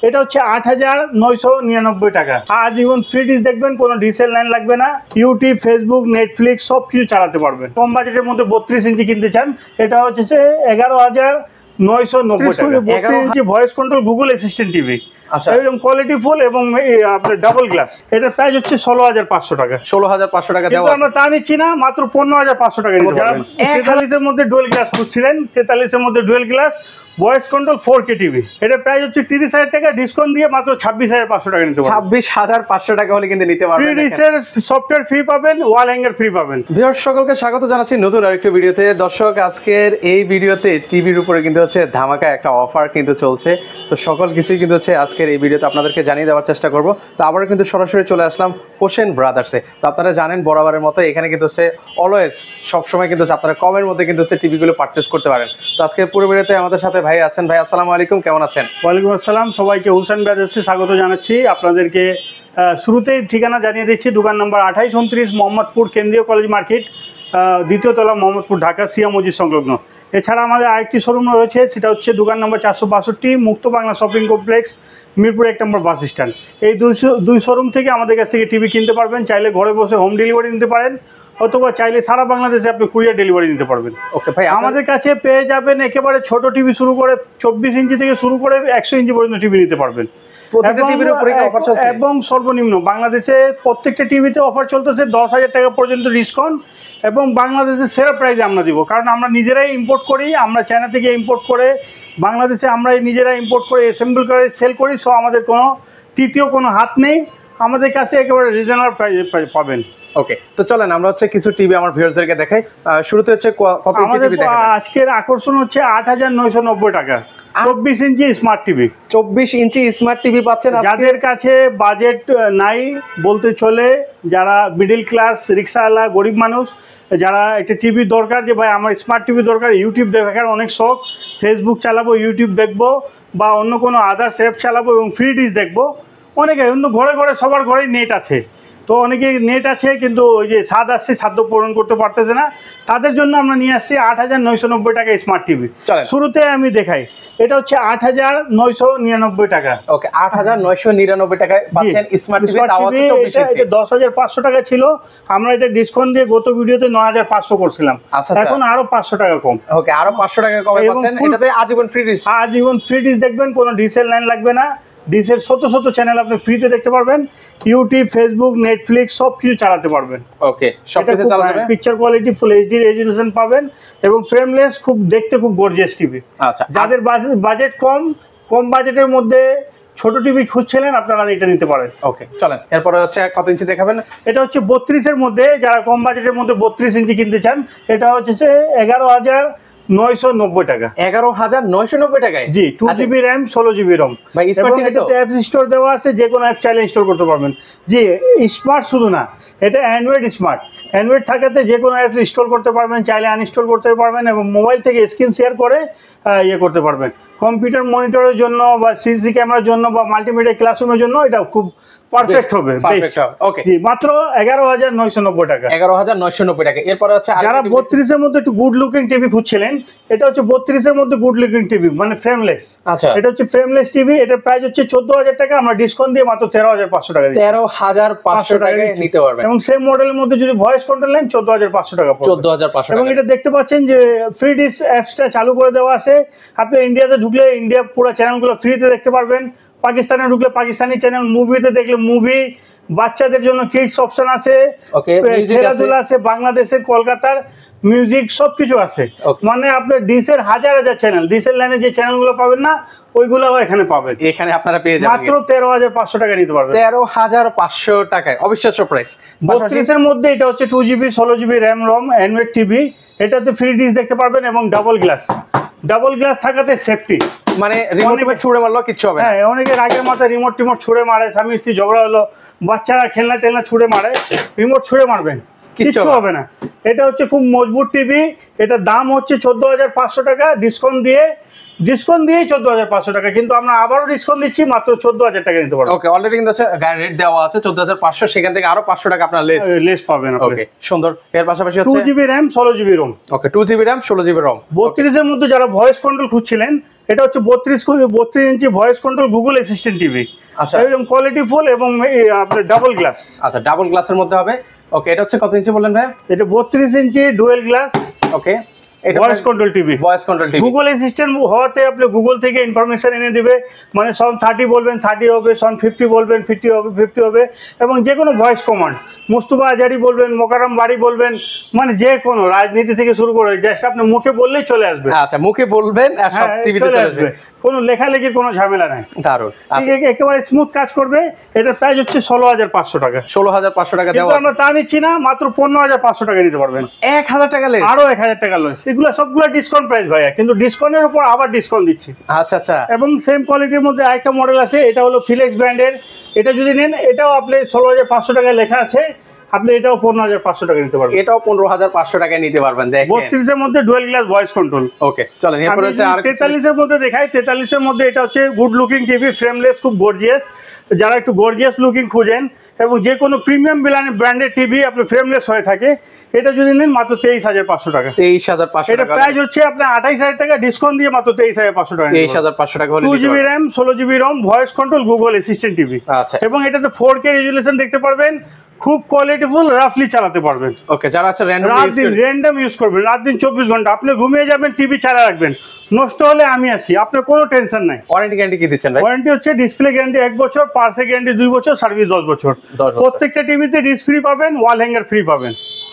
এটা হচ্ছে ৮,৯৯৯ টাকা। আজীবন ফ্রি ডিশ দেখবেন, কোনো ডিসেল লাইন লাগবে না। ইউটিউব, ফেসবুক, নেটফ্লিক্স সব কিছু চালাতে পারবেন। কম বাজেটের মধ্যে 32 ইঞ্চি কিনতে চান, এটা হচ্ছে 11,990 টাকা। 32 inch voice control Google Assistant TV, একদম কোয়ালিটি ফুল এবং আপনার ডাবল গ্লাস। এটার প্রাইস হচ্ছে 16,500 টাকা। 16,500 টাকা দেওয়া আছে। আমরা তা নিচ্ছি না, মাত্র 15,500 টাকা নিতে পারবেন। 43 এর মধ্যে ডুয়েল গ্লাস খুঁজছিলেন, 43 এর মধ্যে dual glass voice control 4K TV, এটার প্রাইস হচ্ছে 30,000 টাকা, ডিসকাউন্ট দিয়ে মাত্র 26,500 টাকা নিতে পারবেন। 26,500 টাকা হলে কিন্তু নিতে পারবেন। ফ্রি ডিশের সফটওয়্যার ফ্রি পাবেন, ওয়াল হ্যাঙ্গার ফ্রি পাবেন। ভিউয়ার্স সকলকে স্বাগত জানাচ্ছি নতুন আরেকটি ভিডিওতে। দর্শক, আজকের এই ভিডিওতে টিভির উপরে কিন্তু হচ্ছে ধামাকা একটা অফার কিন্তু চলছে। তো সকল কিছুই কিন্তু হচ্ছে আজকের এই ভিডিওতে আপনাদেরকে জানিয়ে দেওয়ার চেষ্টা করব। তো আবারও কিন্তু সরাসরি চলে আসলাম হোসেন ব্রাদার্সে। তো আপনারা জানেন বরাবরের মতো এখানে কিন্তু হচ্ছে অলওয়েজ সবসময় কিন্তু আপনারা কমের মধ্যে কিন্তু হচ্ছে টিভিগুলো পারচেস করতে পারেন। তো আজকে পুরো ভিডিওতে আমাদের সাথে ভাই আছেন। ভাই আসসালামু আলাইকুম, কেমন আছেন? ওয়ালাইকুম আসসালাম, সবাইকে হোসেন ব্রাদার্সে স্বাগত জানাচ্ছি। আপনাদেরকে শুরুতেই ঠিকানা জানিয়ে দিচ্ছি। দোকান নম্বর 2829 মোহাম্মদপুর কেন্দ্রীয় কলেজ মার্কেট, দ্বিতীয় তলা, মোহাম্মদপুর, ঢাকা, সিয়া মসজিদ সংলগ্ন। এছাড়া আমাদের আরেকটি শোরুম রয়েছে, সেটা হচ্ছে দোকান নম্বর 462 মুক্ত বাংলা শপিং কমপ্লেক্স, মিরপুর 1 নম্বর বাস স্ট্যান্ড। এই দুই শোরুম থেকে আমাদের কাছ থেকে টিভি কিনতে পারবেন। চাইলে ঘরে বসে হোম ডেলিভারি নিতে পারেন, অথবা চাইলে সারা বাংলাদেশে আপনি কুরিয়ার ডেলিভারি নিতে পারবেন। ওকে ভাই, আমাদের কাছে পেয়ে যাবেন একেবারে ছোট টিভি শুরু করে 24 ইঞ্চি থেকে শুরু করে 100 ইঞ্চি পর্যন্ত টিভি নিতে পারবেন। এবং সর্বনিম্ন বাংলাদেশে প্রত্যেকটা টিভিতে অফার চলতেছে 10,000 টাকা পর্যন্ত ডিসকাউন্ট, এবং বাংলাদেশের সেরা প্রাইসে আমরা দিব। কারণ আমরা নিজেরাই ইম্পোর্ট করি, আমরা চায়না থেকে ইম্পোর্ট করে বাংলাদেশে আমরাই নিজেরা ইম্পোর্ট করে অ্যাসেম্বল করে সেল করি। সো আমাদের কোনো তৃতীয় কোনো হাত নেই, আমাদের কাছে একেবারে রিজনেবল প্রাইসে পাবেন। ওকে, তো চলেন আমরা হচ্ছে কিছু টিভি আমার ভিউয়ারদেরকে দেখাই। শুরুতে হচ্ছে কত ইঞ্চি টিভি দেখাবেন? আজকের আকর্ষণ হচ্ছে 8,990 টাকা 24 ইঞ্চি স্মার্ট টিভি। 24 ইঞ্চি স্মার্ট টিভি পাচ্ছেন। যাদের কাছে বাজেট নাই বলতে চলে, যারা মিডিল ক্লাস, রিক্সাওয়ালা, গরিব মানুষ, যারা একটা টিভি দরকার, যে ভাই আমার স্মার্ট টিভি দরকার, ইউটিউব দেখার অনেক শখ, ফেসবুক চালাবো, ইউটিউব দেখবো, বা অন্য কোনো আদার্স অ্যাপ চালাবো এবং ফ্রি ডিশ দেখবো। অনেকে কিন্তু ঘরে ঘরে সবার ঘরেই নেট আছে, তো অনেকে নেট আছে কিন্তু ওই যে স্বাদ আসছে, সাধ্য পূরণ করতে পারতেছে না, তাদের জন্য আমরা নিয়ে আসছি 8,990 টাকা স্মার্ট টিভি। শুরুতে আমি দেখাই, এটা হচ্ছে 8,999 টাকা। ওকে, 8,999 টাকায় পাচ্ছেন স্মার্ট টিভি। 10,500 টাকা ছিল, আমরা এটা ডিসকাউন্ট দিয়ে গত ভিডিওতে 9,500 করছিলাম, এখন আরো 500 টাকা কম। ওকে, আরো 500 টাকা কমে পাচ্ছেন। এটাতে আজীবন ফ্রি ডিশ, আজীবন ফ্রি ডিশ দেখবেন, কোনো ডিসেল লাইন লাগবে না। ডিশের শত চ্যানেল আপনি ফ্রিতে দেখতে পারবেন, ইউটিউব, ফেসবুক, নেটফ্লিক্স সব কিছু চালাতে পারবেন। ওকে, সবকিছু চালাতে পারবেন। Picture quality full HD resolution পাবেন, এবং ফ্রেমলেস, খুব দেখতে খুব গর্জিয়াস টিভি। আচ্ছা, যাদের বাজেট কম বাজেটের মধ্যে ছোট টিভি খুঁজছিলেন, আপনারা এটা নিতে পারেন। ওকে, চলেন এরপরে হচ্ছে কত ইঞ্চি দেখাবেন? এটা হচ্ছে 32 এর মধ্যে, যারা কম বাজেটের মধ্যে 32 ইঞ্চি কিনতে চান, এটা হচ্ছে 11,990 টাকা। 11,990 টাকায়? জি, 2GB র্যাম, 16GB রম। এবং এটাতে অ্যাপ স্টোর দেওয়া আছে, যে কোনো অ্যাপ চাইলে ইনস্টল করতে পারবেন। জি, স্মার্ট শুধু না, এটা অ্যান্ড্রয়েড স্মার্ট। অ্যান্ড্রয়েড থাকাতে যে কোনো অ্যাপ ইনস্টল করতে পারবেন, চাইলে আনইনস্টল করতে পারবেন, এবং মোবাইল থেকে স্ক্রিন শেয়ার করে করতে পারবেন। কম্পিউটার মনিটরের জন্য, বা সিসি ক্যামেরার জন্য, বা মাল্টিমিডিয়া ক্লাসরুমের জন্য এটা খুব পারফেক্ট হবে। ওকে, জি, মাত্র 11,990 টাকা। 11,990 টাকা। এরপরে হচ্ছে যারা 32 এর মধ্যে একটু গুড লুকিং টিভি খুঁজছিলেন, এটা হচ্ছে 32 এর মধ্যে গুড লুকিং টিভি, মানে ফ্রেমলেস। আচ্ছা, এটা হচ্ছে ফ্রেমলেস টিভি, এটার প্রাইস হচ্ছে 14,000 টাকা, আমরা ডিসকাউন্ট দিয়ে মাত্র 13,500 টাকা দিচ্ছি। 13,500 টাকায় নিতে পারবেন। এবং সেম মডেলের মধ্যে যদি ভয়েস কন্ট্রোল নেন, 14,500 টাকা পড়বে। 14,500 টাকা। এবং এটা দেখতে পাচ্ছেন যে ফ্রি ডিশ অ্যাপসটা চালু করে দেওয়া আছে। আপনি ইন্ডিয়াতে ঢুকলে ইন্ডিয়া পুরো চ্যানেলগুলো ফ্রিতে দেখতে পারবেন, পাকিস্তানে ঢুকলে পাকিস্তানি চ্যানেল, মুভিতে দেখলে মুভি, বাচ্চাদের জন্য কিডস অপশন আছে, খেলাধুলা আছে, বাংলাদেশের কলকাতার মিউজিক সবকিছু আছে। মানে আপনার ডিশের হাজার চ্যানেল, ডিশের লাইনে যে চ্যানেলগুলো পাবেন না, ওইগুলো এখানে পাবেন। এখানে আপনারা পেয়ে যাবেন মাত্র 13,500 টাকা নিতে পারবেন। 13,500 টাকায় অবিশ্বাস্য প্রাইস। 32 এর মধ্যে এটা হচ্ছে 2GB 16GB RAM ROM Android TV. এটাতে ফ্রি ডিশ দেখতে পারবেন, এবং ডাবল গ্লাস থাকাতে সেফটি, মানে রিমোট ছুঁড়ে মারলো কিচ্ছু হবে না। হ্যাঁ, অনেকে রাগের মাথায় রিমোট ছুঁড়ে মারে, স্বামী স্ত্রী ঝগড়া হলো, বাচ্চারা খেলনা ছুঁড়ে মারে, রিমোট ছুঁড়ে মারবেন, কিচ্ছু হবে না। এটা হচ্ছে খুব মজবুত টিভি। এটা দাম হচ্ছে 14,500 টাকা, ডিসকাউন্ট দিয়ে 14,500 টাকা, কিন্তু আমরা আবারও ডিসকাউন্ট দিচ্ছি, মাত্র 14,000 টাকা নিতে পারবেন। ওকে, অলরেডি কিন্তু গায়ের রেট দেওয়া আছে 14,500, সেখান থেকে আরো 500 টাকা আপনার লেস পাবেন। ওকে, সুন্দর। এর পাশাপাশি হচ্ছে 2GB র্যাম, 16GB রম। ওকে, 2GB র্যাম, 16GB রম। 32 এর মধ্যে যারা ভয়েস কন্ট্রোল খুঁজছিলেন, এটা হচ্ছে 32 inch voice control Google Assistant TV. আচ্ছা, একদম কোয়ালিটি ফুল এবং আপনার ডাবল গ্লাস। আচ্ছা, ডাবল গ্লাসের মধ্যে হবে। ওকে, এটা হচ্ছে কত ইঞ্চি বললেন ভাই? এটা 32 ইঞ্চি ডুয়েল গ্লাস। ওকে, এটা voice control TV. Voice control TV. Google Assistant হওয়াতে আপনি গুগল থেকে ইনফরমেশন এনে দিবে, মানে সন 30 বলবেন 30 হবে, সন 50 বলবেন 50 হবে, 50 হবে। এবং যে কোনো ভয়েস কমান্ড, মুস্তফা আজারি বলবেন, মোকাররম বাড়ি বলবেন, মানে যে কোনো রাজনীতি থেকে শুরু করে জাস্ট আপনি মুখে বললেই চলে আসবে। আচ্ছা, মুখে বলবেন আর সব টিভিতে চলে আসবে, কোনো লেখালেখির কোনো ঝামেলা নাই। দারুণ। একেবারে স্মুথ কাজ করবে। এটা প্রাইস হচ্ছে 16,500 টাকা। 16,500 টাকা দেওয়া। কিন্তু আমরা তা নিচ্ছি না, মাত্র 15,500 টাকা নিতে পারবেন। 1,000 টাকা লেস, আরো 1,000 টাকা লস। এগুলো সবগুলো ডিসকাউন্ট প্রাইস ভাইয়া, কিন্তু ডিসকাউন্টের উপর আবার ডিসকাউন্ট দিচ্ছি। আচ্ছা আচ্ছা। এবং সেম কোয়ালিটির মধ্যে আরেকটা মডেল আছে, এটা হলো ফিলেক্স ব্র্যান্ডের। এটা যদি নেন, এটাও আপনি 16,500 টাকায় লেখা আছে, আপনি এটাও 15,500 টাকা নিতে পারবেন। এটাও 15,500 টাকায় নিতে পারবেন। দেখেন 32 এর মধ্যে ডুয়াল গ্লাস ভয়েস কন্ট্রোল। ওকে, চলেন এরপর হচ্ছে আর 43 এর মধ্যে দেখাই। 43 এর মধ্যে এটা হচ্ছে গুড লুকিং টিভি, ফ্রেমলেস, খুব গর্জিয়াস। যারা একটু গর্জিয়াস লুকিং খুঁজেন এবং যে কোনো প্রিমিয়াম ব্র্যান্ডের টিভি আপনি ফ্রেমলেস হয়ে থাকে, এটা যদি নেন মাত্র 23,500 টাকা। 23,500 এটা টাকা। প্রাইস হচ্ছে আপনার 28,000 টাকা, ডিসকাউন্ট দিয়ে মাত্র 23,500 টাকা। 23,500 টাকা হলে 2GB RAM, 16GB ROM, voice control, Google Assistant TV. আচ্ছা, এবং এটাতে 4K রেজুলেশন দেখতে পারবেন, খুব কোয়ালিটিফুল, রাফলি চালাতে পারবেন। ওকে, যারা আছে র্যান্ডম ইউজ করবেন, রাত দিন 24 ঘন্টা আপনি ঘুমিয়ে যাবেন, টিভি চালা রাখবেন, নষ্ট হলে আমি আছি, আপনার কোনো টেনশন নাই। ওয়ারেন্টি গ্যারান্টি কি দিচ্ছেন ভাই? ওয়ারেন্টি হচ্ছে ডিসপ্লে গ্যারান্টি 1 বছর, পার্সের গ্যারান্টি 2 বছর, সার্ভিস 10 বছর। প্রত্যেকটা টিভিতে ডিস ফ্রি পাবেন, ওয়াল হ্যাঙ্গার ফ্রি পাবেন।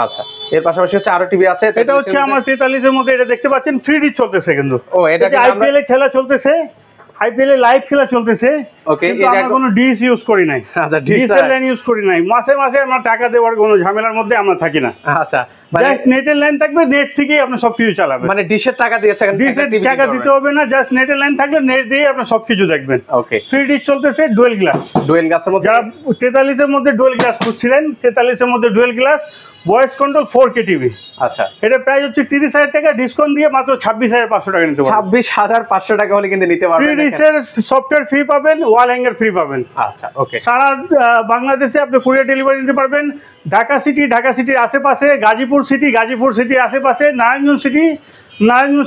আচ্ছা, এর পাশাপাশি হচ্ছে আরো টিভি আছে। এটা হচ্ছে আমার 43 এর মধ্যে, এটা দেখতে পাচ্ছেন ফ্রি ডিশ চলতেছে কিন্তু। ও, এটা আইপিএল এ খেলা চলতেছে, আইপিএল এ লাইভ খেলা চলতেছে। ওকে, এটা আমরা কোনো ডিশ ইউজ করি নাই। আচ্ছা, ডিশ এর লাইন ইউজ করি নাই। মাসে মাসে আমরা টাকা দেওয়ার কোনো ঝামেলার মধ্যে আমরা থাকি না। আচ্ছা, জাস্ট নেটের লাইন থাকবে, নেট থেকেই আপনি সবকিছু চালাবেন। মানে ডিশের টাকা দিয়েছে, ডিশের টাকা দিতে হবে না, জাস্ট নেটের লাইন থাকলে নেট দিয়ে আপনি সবকিছু দেখবেন। ওকে, ফ্রি ডিশ চলতেছে, ডুয়েল গ্লাস। ডুয়েল গ্লাসের মধ্যে যারা 43 এর মধ্যে ডুয়েল গ্লাস খুঁজছিলেন, 43 এর মধ্যে dual glass voice control 4K TV. আচ্ছা, এটা প্রাইস হচ্ছে 30,000 টাকা, ডিসকাউন্ট দিয়ে মাত্র 26,500 টাকা নিতে পারবেন। 26,500 টাকা হলে কিন্তু নিতে পারবেন। ফ্রি ডিশের সফটওয়্যার ফ্রি পাবেন, ওয়াল হ্যাঙ্গার ফ্রি পাবেন। আচ্ছা, ওকে। সারা বাংলাদেশে আপনি কুরিয়ার ডেলিভারি নিতে পারবেন। ঢাকা সিটির আশেপাশে, গাজীপুর সিটির আশেপাশে, নারায়ণগঞ্জ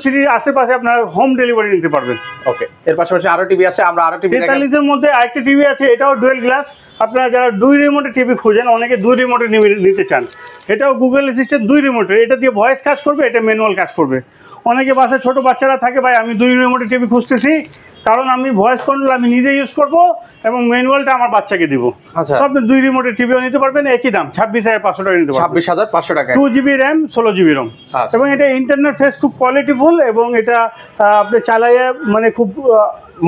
সিটির আশেপাশে আপনার হোম ডেলিভারি নিতে পারবেন। ওকে, এর পাশাপাশি আরো টিভি আছে, আমরা আরো টিভি দেখাই। 43 এর মধ্যে আরেকটা টিভি আছে, এটাও ডুয়েল গ্লাস। আপনারা যারা 2 রিমোটের টিভি খুঁজেন, অনেকে 2 রিমোটে নিতে চান, এটাও গুগল অ্যাসিস্ট্যান্ট 2 রিমোটের। এটা দিয়ে ভয়েস কাজ করবে, এটা ম্যানুয়াল কাজ করবে। অনেকে বাসায় ছোট বাচ্চারা থাকে, ভাই আমি 2 রিমোটের টিভি খুঁজতেছি, কারণ আমি ভয়েস কন্ট্রোল আমি নিজে ইউজ করব এবং ম্যানুয়ালটা আমার বাচ্চাকে দিব। আচ্ছা, সব আপনি 2 রিমোটের টিভিও নিতে পারবেন, একই দাম 26,500 টাকা নিতে পারবেন। 26,500 টাকা। 2GB RAM, 16GB ROM। আচ্ছা। এবং এটা ইন্টারনেট ফেস খুব কোয়ালিটিফুল, এবং এটা আপনি চালাইয়ে মানে খুব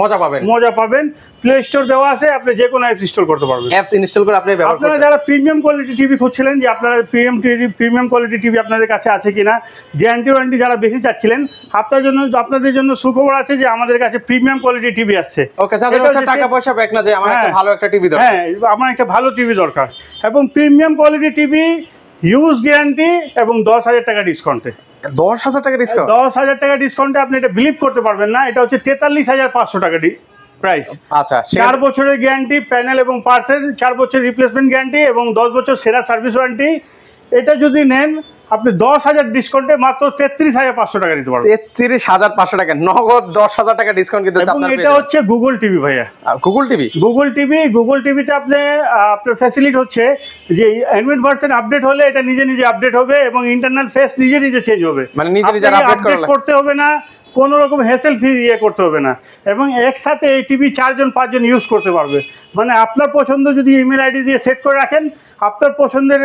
মজা পাবেন। প্লে স্টোর দেওয়া আছে, আপনি যে কোনো অ্যাপস ইনস্টল করতে পারবেন। অ্যাপস ইনস্টল করে আপনি ব্যবহার করতে আপনারা যারা প্রিমিয়াম কোয়ালিটি টিভি খুঁজছিলেন, যে আপনারা প্রিমিয়াম কোয়ালিটি টিভি আপনাদের কাছে আছে কিনা, গ্যারান্টি ওয়ারেন্টি যারা বেশি চাচ্ছিলেন, আপনাদের জন্য সুখবর আছে যে আমাদের কাছে প্রিমিয়াম কোয়ালিটি টিভি আসছে। ওকে, যাদের হচ্ছে টাকা পয়সা ব্যাক না, যে আমার একটা ভালো একটা টিভি দরকার। হ্যাঁ, আমার একটা ভালো টিভি দরকার, এবং premium quality TV, huge guarantee এবং 10,000 টাকা ডিসকাউন্টে। 10,000 টাকা ডিসকাউন্ট? 10,000 টাকা ডিসকাউন্টে আপনি এটা বিলিভ করতে পারবেন না। এটা হচ্ছে 43,500 টাকা প্রাইস। আচ্ছা, 4 বছরের গ্যারান্টি, প্যানেল এবং পার্সেল, 4 বছর রিপ্লেসমেন্ট গ্যারান্টি এবং 10 বছর সেরা সার্ভিস ওয়ারেন্টি। এটা যদি নেন আপনি 10,000 ডিসকাউন্টে মাত্র 33,500 টাকা নিতে পারবেন। 33,500 টাকা নগদ, 10,000 টাকা ডিসকাউন্ট কিন্তু আপনার। এটা হচ্ছে গুগল টিভি ভাইয়া, গুগল টিভিতে আপনার ফ্যাসিলিটি হচ্ছে যে অ্যান্ড্রয়েড ভার্সন আপডেট হলে এটা নিজে আপডেট হবে, এবং ইন্টারনাল ফেস নিজে চেঞ্জ হবে, মানে নিজে আপডেট করতে হবে না, কোনো রকম হ্যাসেল ফ্রি করতে হবে না। এবং একসাথে এই টিভি 4-5 ইউজ করতে পারবে। মানে আপনার পছন্দ যদি ইমেল আইডি দিয়ে সেট করে রাখেন, আপনার পছন্দের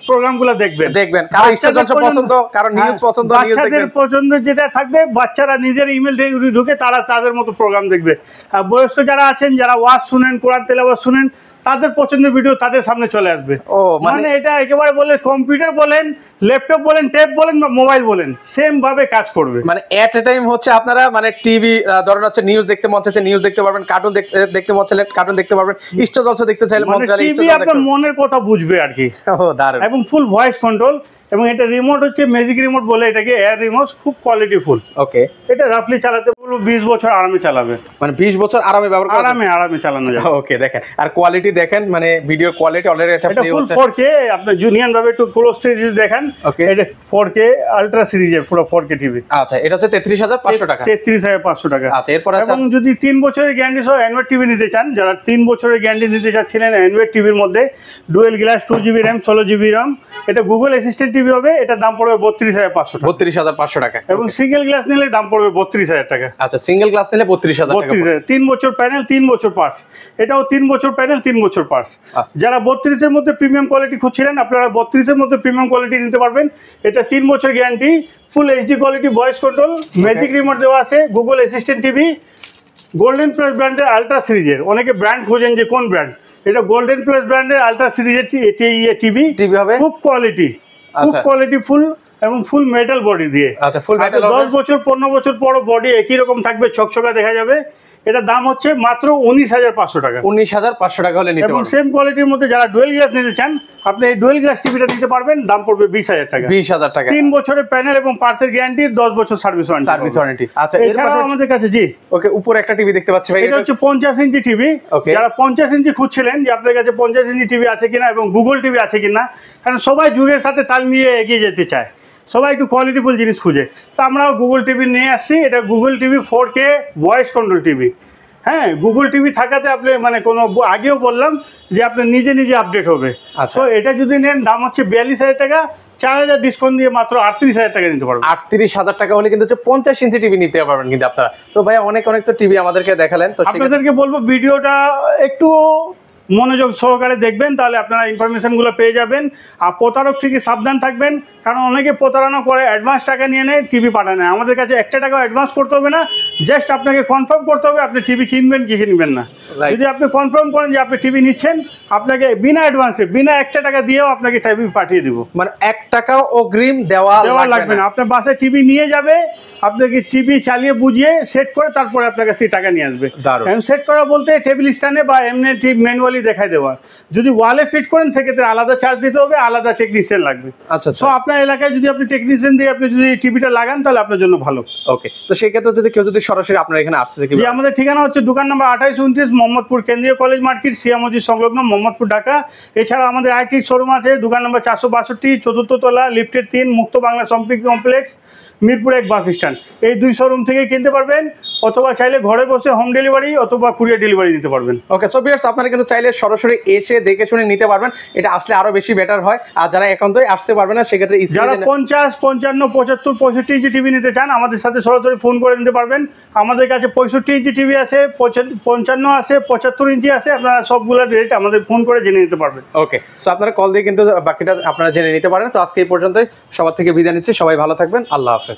প্রোগ্রামগুলো দেখবেন। কারো ইচ্ছা পছন্দ, কারো নিউজ পছন্দ, নিউজ দেখবেন। পছন্দের যেটা থাকবে, বাচ্চারা নিজের ইমেল ঢুকে তারা তাদের মতো প্রোগ্রাম দেখবে। আর বয়স্ক যারা আছেন, যারা ওয়াজ শুনেন, কোরআন তেলাওয়াত শুনেন, তাদের পছন্দের ভিডিও তাদের সামনে চলে আসবে। ও, মানে এটা একেবারে বলে কম্পিউটার বলেন, ল্যাপটপ বলেন, ট্যাব বলেন বা মোবাইল বলেন, সেম ভাবে কাজ করবে। মানে এট এ টাইম হচ্ছে আপনারা মানে টিভি ধরেন হচ্ছে নিউজ দেখতে মন চাইছে নিউজ দেখতে পারবেন, কার্টুন দেখতে মন চাইলে কার্টুন দেখতে পারবেন, ইষ্ট জলসা দেখতে চাইলে মন চাইলে টিভি আপনার মনের কথা বুঝবে আর কি। ও, দারুণ। এবং ফুল ভয়েস কন্ট্রোল। এবং এটা রিমোট হচ্ছে ম্যাজিক রিমোট বলে এটাকে, এয়ার রিমোট, খুব কোয়ালিটিফুল। ওকে, এটা রাফলি চালাতে বলবো 20 বছর আরামে চালাবে, মানে 20 বছর আরামে ব্যবহার করা যাবে? আরামে চালানো যাবে। ওকে, দেখেন আর কোয়ালিটি দেখেন, মানে ভিডিও কোয়ালিটি অলরেডি এটা ফুল 4K। আপনি জুনিয়র ভাবে একটু ক্লোজ থেকে যদি দেখেন, এটা 4K আলট্রা সিরিজের পুরো 4K টিভি। আচ্ছা, এটা হচ্ছে 33,500 টাকা। 33,500 টাকা। আচ্ছা, এরপর এবং যদি 3 বছরের গ্যারান্টি সহ অ্যান্ড্রয়েড টিভি নিতে চান, যারা 3 বছরের গ্যারান্টি নিতে চাচ্ছিলেন অ্যান্ড্রয়েড টিভির মধ্যে, dual glass, 2GB RAM, 16GB RAM, এটা গুগল অ্যাসিস্ট্যান্ট টিভি হবে, এটার দাম পড়বে 32,500 টাকা। 32,500 টাকা। এবং সিঙ্গেল গ্লাস নিলে দাম পড়বে 32,000 টাকা। আচ্ছা, সিঙ্গেল গ্লাস নিলে 32,000 টাকা। 3 বছর প্যানেল, 3 বছর পার্টস। এটাও 3 বছর প্যানেল, 3 বছর পার্টস। যারা 32 এর মধ্যে প্রিমিয়াম কোয়ালিটি খুঁজছিলেন, আপনারা 32 এর মধ্যে প্রিমিয়াম কোয়ালিটি নিতে পারবেন। এটা 3 বছর guarantee, full HD quality, voice control, magic remote দেওয়া আছে, Google Assistant TV, golden plus ব্র্যান্ডের আলট্রা সিরিজের। অনেকে ব্র্যান্ড খোঁজেন যে কোন ব্র্যান্ড, এটা গোল্ডেন প্লাস ব্র্যান্ডের আলট্রা সিরিজের টিভি হবে, খুব কোয়ালিটি, খুব কোয়ালিটি ফুল এবং ফুল মেটাল বডি দিয়ে। আচ্ছা, ফুল মেটাল। 10 বছর 15 বছর পর বডি একই রকম থাকবে, ছকছকা দেখা যাবে। এটা দাম হচ্ছে মাত্র 19,500 টাকা। 19,500 টাকা হলে নিতে পারবেন। এবং সেম কোয়ালিটির মধ্যে যারা ডুয়েল গ্লাস নিতে চান, আপনি এই ডুয়েল গ্লাস টিভিটা নিতে পারবেন, দাম পড়বে 20,000 টাকা। 20,000 টাকা। 3 বছরের প্যানেল এবং পার্টসের গ্যারান্টি, 10 বছর সার্ভিস ওয়ারেন্টি। আচ্ছা, এছাড়াও আমাদের কাছে ওকে, উপরে একটা টিভি দেখতে পাচ্ছি ভাই, এটা হচ্ছে 50 ইঞ্চি টিভি। যারা 50 ইঞ্চি খুঁজছিলেন যে আপনার কাছে 50 ইঞ্চি টিভি আছে কিনা এবং গুগল টিভি আছে কিনা, কারণ সবাই যুগের সাথে তাল মিলিয়ে এগিয়ে যেতে চায়, সবাই একটু কোয়ালিটিফুল জিনিস খুঁজে। তো আমরাও গুগল টিভি নিয়ে আসছি। এটা Google TV 4K voice control TV. হ্যাঁ, গুগল টিভি থাকাতে আপনি মানে কোনো, আগেও বললাম যে আপনি নিজে নিজে আপডেট হবে। তো এটা যদি নেন, দাম হচ্ছে 42,000 টাকা, 4,000 ডিসকাউন্ট দিয়ে মাত্র 38,000 টাকা নিতে পারবেন। 38,000 টাকা হলে কিন্তু 50 ইঞ্চি টিভি নিতে পারবেন কিন্তু আপনারা। তো ভাই অনেক তো টিভি আমাদেরকে দেখালেন, তো আপনাদেরকে বলবো ভিডিওটা একটু মনোযোগ সহকারে দেখবেন, তাহলে আপনারা ইনফরমেশনগুলো পেয়ে যাবেন। আর প্রতারক থেকে সাবধান থাকবেন, কারণ অনেকে প্রতারণা করে, অ্যাডভান্স টাকা নিয়ে নেয়, টিভি পাঠায় না। আমাদের কাছে 1 টাকাও অ্যাডভান্স করতে হবে না, জাস্ট আপনাকে কনফার্ম করতে হবে আপনি টিভি কিনবেন কি কিনবেন না। যদি আপনি কনফার্ম করেন যে আপনি টিভি নিচ্ছেন, আপনাকে বিনা অ্যাডভান্সে, বিনা 1 টাকা দিয়েও আপনাকে টিভি পাঠিয়ে দিব। মানে 1 টাকাও অগ্রিম দেওয়া লাগবে না। আপনার বাসায় টিভি নিয়ে যাবে, আপনাকে টিভি চালিয়ে বুঝিয়ে সেট করে তারপরে আপনার কাছ থেকে টাকা নিয়ে আসবে। সেট করা বলতে টেবিল স্ট্যান্ডে বা এমনি টিভি ম্যানুয়ালি দেখাই দেওয়া। যদি ওয়ালে ফিট করেন সেক্ষেত্রে আলাদা চার্জ দিতে হবে, আলাদা টেকনিশিয়ান লাগবে। আচ্ছা, তো আপনার এলাকায় যদি আপনি টেকনিশিয়ান দিয়ে আপনি যদি টিভিটা লাগান, তাহলে আপনার জন্য ভালো। ওকে, তো সেই ক্ষেত্রে যদি কেউ সরাসরি আপনার এখানে আসছে, যে আমাদের ঠিকানা হচ্ছে দোকান নম্বর 2829 মোহাম্মদপুর কেন্দ্রীয় কলেজ মার্কেট, সিয়া মসজিদ সংলগ্ন, মোহাম্মদপুর, ঢাকা। এছাড়া আমাদের আইটি শোরুম আছে, দোকান নম্বর 462, 4th তলা, লিফটের 3, মুক্ত Bangla shopping complex, Mirpur 1 bus stand. এই 2 শোরুম থেকে কিনতে পারবেন, অথবা চাইলে ঘরে বসে হোম ডেলিভারি অথবা কুরিয়ার ডেলিভারি দিতে পারবেন। ওকে, সো ভিউয়ার্স, আপনারা কিন্তু চাইলে সরাসরি এসে দেখে শুনে নিতে পারবেন, এটা আসলে আরো বেশি বেটার হয়। আর যারা একান্তই আসতে পারবে না, সেক্ষেত্রে যারা 50, 55, 75, 65 ইঞ্চি টিভি নিতে চান, আমাদের সাথে সরাসরি ফোন করে নিতে পারবেন। আমাদের কাছে 65 ইঞ্চি টিভি আছে, 55 আছে, 75 ইঞ্চি আছে। আপনারা সবগুলোর রেট আমাদের ফোন করে জেনে নিতে পারবেন। ওকে, সো আপনারা কল দিয়ে কিন্তু বাকিটা আপনারা জেনে নিতে পারেন। তো আজকে এই পর্যন্তই, সবার থেকে বিদায় নিচ্ছি। সবাই ভালো থাকবেন, আল্লাহ হাফেজ।